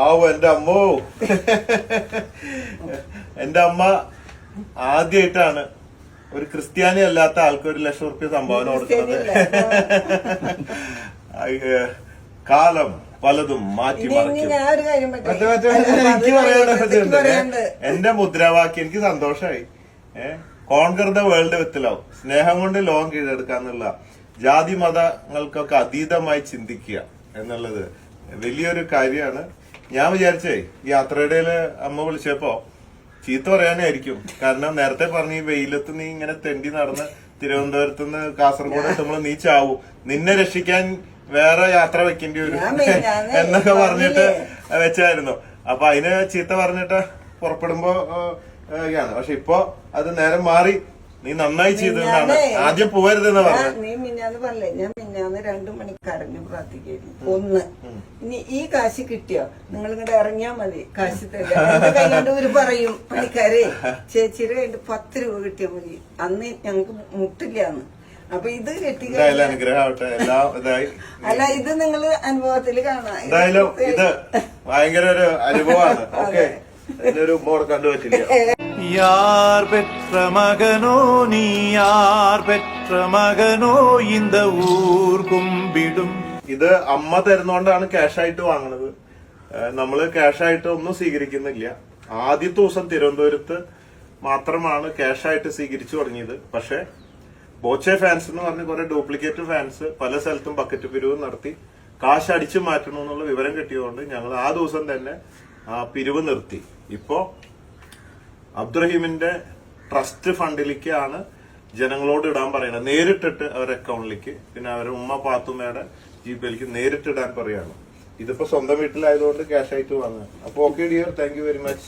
ആവോ എന്റെ അമ്മോ. എന്റെ അമ്മ ആദ്യമായിട്ടാണ് ഒരു ക്രിസ്ത്യാനി അല്ലാത്ത ആൾക്ക് 1 ലക്ഷം റുപ്യ സംഭാവന കൊടുക്കുന്നത്. കാലം പലതും മാറ്റി മറിക്കും. എനിക്ക് പറയാനുണ്ട്, എന്റെ മുദ്രാവാക്യം എനിക്ക് സന്തോഷമായി. Conquer the world with love, സ്നേഹം കൊണ്ട് ലോകം കീഴടക്കാന്നുള്ള, ജാതി മതങ്ങൾക്കൊക്കെ അതീതമായി ചിന്തിക്കുക എന്നുള്ളത് വലിയൊരു കാര്യമാണ്. ഞാൻ വിചാരിച്ചേ ഈ യാത്രയിടയില് അമ്മ വിളിച്ചപ്പോ ചീത്ത പറയാനായിരിക്കും. കാരണം നേരത്തെ പറഞ്ഞ ഈ വെയിലത്ത് നീ ഇങ്ങനെ തെണ്ടി നടന്ന് തിരുവനന്തപുരത്ത് നിന്ന് കാസർഗോഡ് എത്തുമ്പോൾ നീ ചാവും, നിന്നെ രക്ഷിക്കാൻ വേറെ യാത്ര വെക്കേണ്ടി വരും എന്നൊക്കെ പറഞ്ഞിട്ട് വെച്ചായിരുന്നു. അപ്പൊ അതിന് ചീത്ത പറഞ്ഞിട്ട് പുറപ്പെടുമ്പോ പക്ഷെ ഇപ്പൊ അത് നേരം മാറി. നീ നന്നായി ചെയ്തതാണ്. ആദ്യം പോവരുതെന്ന് പറഞ്ഞു. നീ മിന്നാന്ന് പറഞ്ഞേ, ഞാൻ മിന്നാന്ന് 2 മണിക്ക് കരഞ്ഞു പ്രാർത്ഥിക്കായിരുന്നു. ഇനി ഈ കാശ് കിട്ടിയോ നിങ്ങൾ ഇങ്ങോട്ട് ഇറങ്ങിയാ മതി, കാശ് തരാം. ഒരു പറയും പണിക്കാരെ ചേച്ചിയുടെ കയ്യിൽ 10 രൂപ കിട്ടിയാൽ മതി, അന്ന് ഞങ്ങക്ക് മുട്ടില്ലാന്ന്. അപ്പൊ ഇത് കിട്ടി. അല്ല, ഇത് നിങ്ങള് അനുഭവത്തിൽ കാണാം. എന്തായാലും ഇത് ഭയങ്കര ഒരു അനുഭവമാണ്. ഓക്കെ, ഒരു മോഡ് കണ്ടുപറ്റില്ല. யார் பெற்ற மகனோ நீ, யார் பெற்ற மகனோ இந்த ஊர் கும்பிடும். ഇത് അമ്മ തരുന്നോണ്ടാണ് ക്യാഷായിട്ട് വാങ്ങണത്. നമ്മള് ക്യാഷായിട്ട് ഒന്നും സ്വീകരിക്കുന്നില്ല. ആദ്യത്തെ ദിവസം തിരുവനന്തപുരത്ത് മാത്രമാണ് ക്യാഷായിട്ട് സ്വീകരിച്ചു തുടങ്ങിയത്. പക്ഷെ ബോച്ചെ ഫാൻസ് എന്ന് പറഞ്ഞ് കുറെ ഡ്യൂപ്ലിക്കേറ്റ് ഫാൻസ് പല സ്ഥലത്തും ബക്കറ്റ് പിരിവ് നടത്തി കാശ് അടിച്ചു മാറ്റണമെന്നുള്ള വിവരം കിട്ടിയതുകൊണ്ട് ഞങ്ങൾ ആ ദിവസം തന്നെ ആ പിരിവ് നിർത്തി. ഇപ്പോ അബ്ദുറഹീമിന്റെ ട്രസ്റ്റ് ഫണ്ടിലേക്കാണ് ജനങ്ങളോട് ഇടാൻ പറയുന്നത്. നേരിട്ടിട്ട് അവരുടെ അക്കൗണ്ടിലേക്ക്, പിന്നെ അവരുടെ ഉമ്മ പാത്തുമ്മയുടെ ജിപേയിലേക്ക് നേരിട്ട് ഇടാൻ പറയാണ്. ഇതിപ്പോ സ്വന്തം വീട്ടിലായതുകൊണ്ട് ക്യാഷ് ആയിട്ട് വാങ്ങുക. അപ്പൊ okay dear, thank you very much.